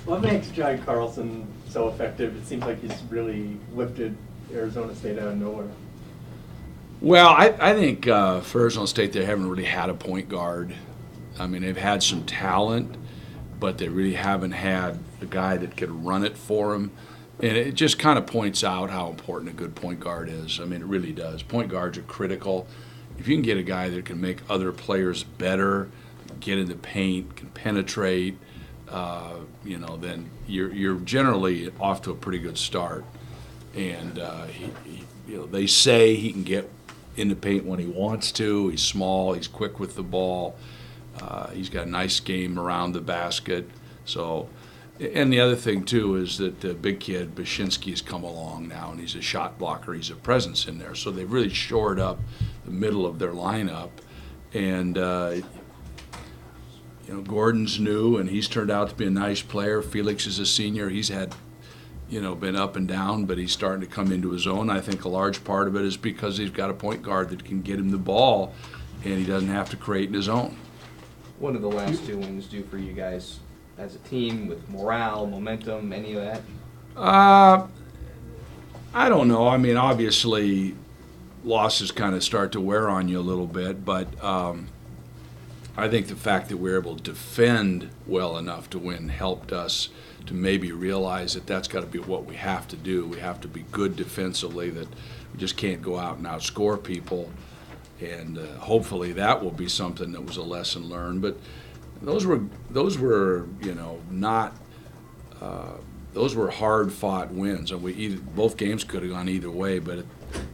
What makes John Carlson so effective? It seems like he's really lifted Arizona State out of nowhere. Well, I think for Arizona State, they haven't really had a point guard. I mean, they've had some talent, but they really haven't had a guy that could run it for them. And it just kind of points out how important a good point guard is. I mean, it really does. Point guards are critical. If you can get a guy that can make other players better, get in the paint, can penetrate, then you're generally off to a pretty good start. And they say he can get in the paint when he wants to. He's small. He's quick with the ball. He's got a nice game around the basket. So, and the other thing too is that the big kid Bashinsky has come along now, and he's a shot blocker. He's a presence in there. So they've really shored up the middle of their lineup, and Gordon's new, and he's turned out to be a nice player. Felix is a senior. He's had been up and down, but he's starting to come into his own. I think a large part of it is because he's got a point guard that can get him the ball, and he doesn't have to create in his own. What did the last two wins do for you guys as a team with morale, momentum, any of that? I don't know. I mean, obviously, losses kind of start to wear on you a little bit, but I think the fact that we're able to defend well enough to win helped us to maybe realize that that's got to be what we have to do. We have to be good defensively, that we just can't go out and outscore people. And hopefully that will be something that was a lesson learned. But those were not those were hard fought wins, and both games could have gone either way, but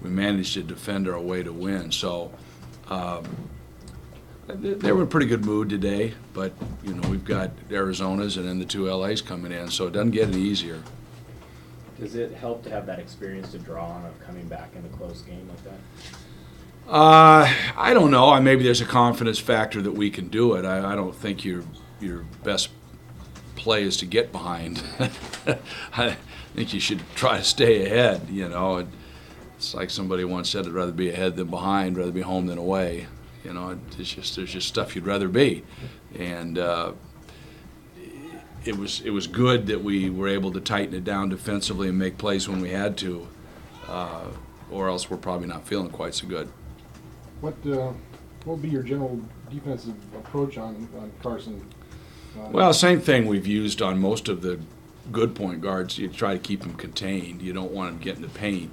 we managed to defend our way to win. So they were in a pretty good mood today, but we've got Arizona's and then the two LA's coming in, so it doesn't get any easier. Does it help to have that experience to draw on of coming back in a close game like that? I don't know. Maybe there's a confidence factor that we can do it. I don't think your best play is to get behind. I think you should try to stay ahead. It's like somebody once said, "I'd rather be ahead than behind, rather be home than away." There's just stuff you'd rather be, and it was good that we were able to tighten it down defensively and make plays when we had to, or else we're probably not feeling quite so good. What would be your general defensive approach on Carson? Well, same thing we've used on most of the good point guards. You try to keep him contained. You don't want him getting the paint.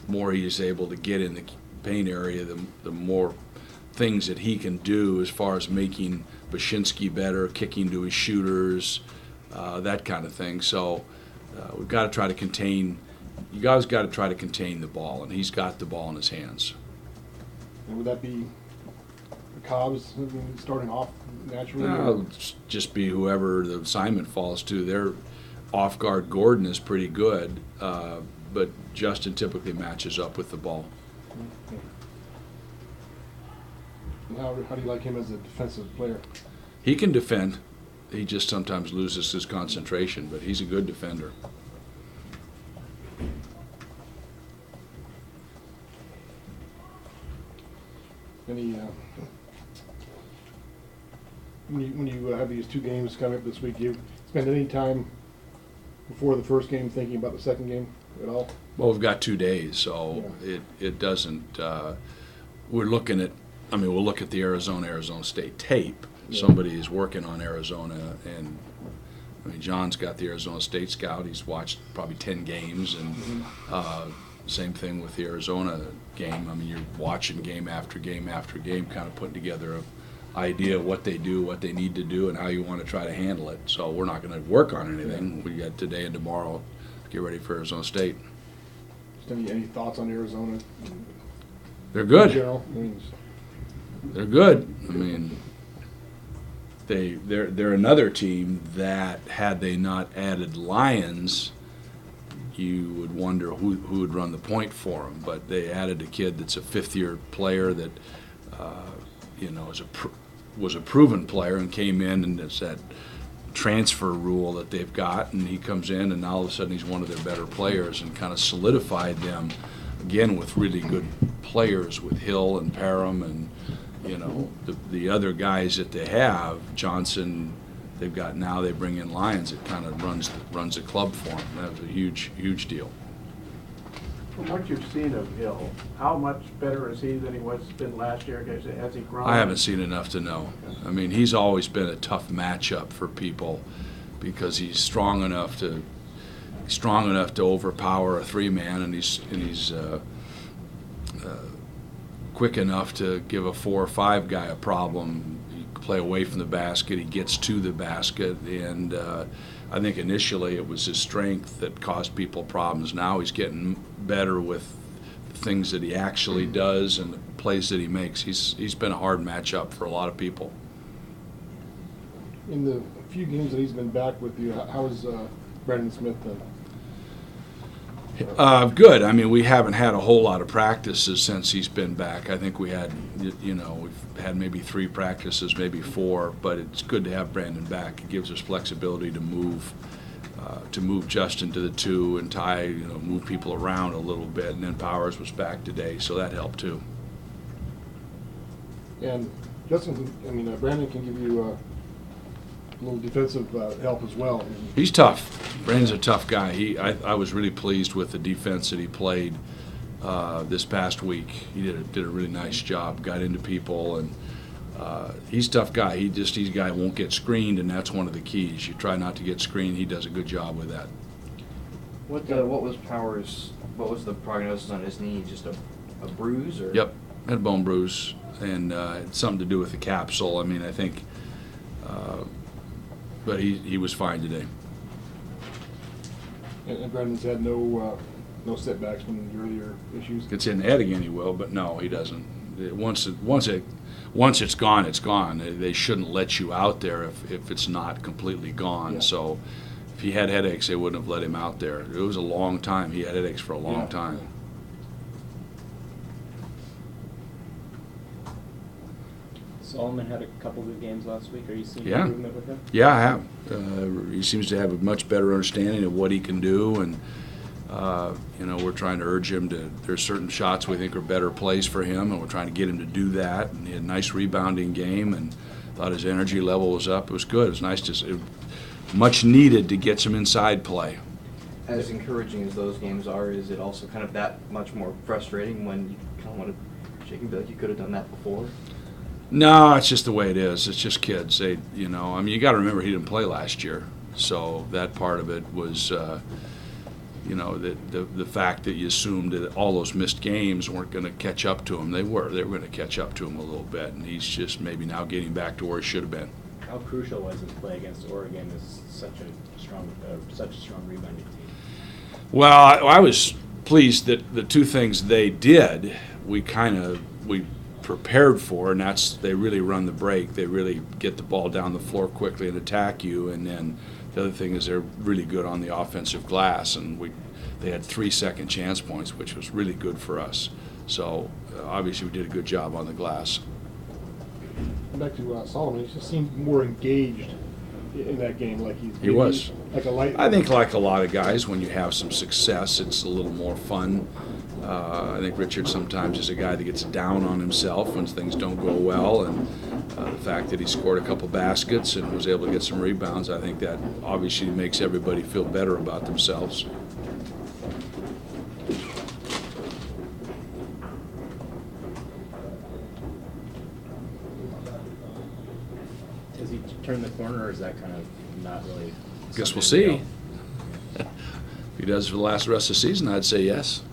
The more he's able to get in the paint area, the more things that he can do as far as making Bashinsky better, kicking to his shooters, that kind of thing. So we've got to try to contain. You guys got to try to contain the ball, and he's got the ball in his hands. And would that be the Cobbs starting off naturally? No, it'll just be whoever the assignment falls to. Their off guard Gordon is pretty good, but Justin typically matches up with the ball. And how do you like him as a defensive player? He can defend. He just sometimes loses his concentration, but he's a good defender. Any when you have these two games coming up this week, do you spend any time before the first game thinking about the second game at all? Well, we've got 2 days, so yeah. It doesn't. We're looking at. We'll look at the Arizona State tape. Yeah. Somebody is working on Arizona, and John's got the Arizona State scout. He's watched probably 10 games, and same thing with the Arizona game. You're watching game after game after game, kind of putting together an idea of what they do, what they need to do, and how you want to try to handle it. So we're not going to work on anything. We got today and tomorrow to get ready for Arizona State. Just any thoughts on Arizona? They're good. In general? They're good. They're another team that, had they not added Lyons, you would wonder who would run the point for them. But they added a kid that's a fifth-year player that was a proven player and came in, and it's that transfer rule that they've got, and he comes in, and all of a sudden he's one of their better players and kind of solidified them again with really good players with Hill and Parham and the other guys that they have, Johnson, they've got now they bring in Lyons. It kind of runs the club for them. That was a huge deal. From what you've seen of Hill, how much better is he than he was been last year? Has he grown? I haven't seen enough to know. I mean, he's always been a tough matchup for people because he's strong enough to overpower a three-man, and he's quick enough to give a 4 or 5 guy a problem. He can play away from the basket. He gets to the basket, and I think initially it was his strength that caused people problems. Now he's getting better with the things that he actually does and the plays that he makes. He's been a hard matchup for a lot of people. In the few games that he's been back with you, how is Brandon Smith then? Good. I mean, we haven't had a whole lot of practices since he's been back. I think we've had maybe 3 practices, maybe 4, but it's good to have Brandon back. It gives us flexibility to move Justin to the 2 and Ty, move people around a little bit. And then Powers was back today, so that helped too. And Brandon can give you a little defensive help as well. He's tough. Brandon's a tough guy. I was really pleased with the defense that he played this past week. He did a really nice job. Got into people, and he's a tough guy. He's a guy who won't get screened, and that's one of the keys. You try not to get screened. He does a good job with that. What was Powers? What was the prognosis on his knee? Just a bruise, or? Yep, had a bone bruise, and it's something to do with the capsule. I mean, I think, but he was fine today. And Brandon's had no setbacks from the earlier issues. If it's in the head again, he will, but no, he doesn't. Once it's gone, it's gone. They shouldn't let you out there if it's not completely gone. Yeah. So if he had headaches, they wouldn't have let him out there. It was a long time. He had headaches for a long time. Solomon had a couple good games last week. Are you seeing Yeah. improvement with him? Yeah, I have. He seems to have a much better understanding of what he can do, and we're trying to urge him to. There's certain shots we think are better plays for him, and we're trying to get him to do that. And he had a nice rebounding game, and thought his energy level was up. It was good. It was nice much needed to get some inside play. As encouraging as those games are, is it also kind of that much more frustrating when you kind of want to shake and be like, you could have done that before? No, it's just the way it is. It's just kids. You got to remember he didn't play last year, so that part of it was, the fact that you assumed that all those missed games weren't going to catch up to him. They were going to catch up to him a little bit, and he's just maybe now getting back to where he should have been. How crucial was his play against Oregon as such a strong rebounding team? Well, I was pleased that the 2 things they did, we prepared for, and that's they really run the break. They really get the ball down the floor quickly and attack you, and then the other thing is they're really good on the offensive glass, and they had 3 second chance points, which was really good for us. So obviously we did a good job on the glass. Back to Solomon, he just seemed more engaged in that game, like He was. like a light. I think like a lot of guys, when you have some success, it's a little more fun. I think Richard sometimes is a guy that gets down on himself when things don't go well, and the fact that he scored a couple baskets and was able to get some rebounds, I think that obviously makes everybody feel better about themselves. Has he turned the corner, or is that kind of not really? Guess we'll something to see. If he does for the rest of the season, I'd say yes.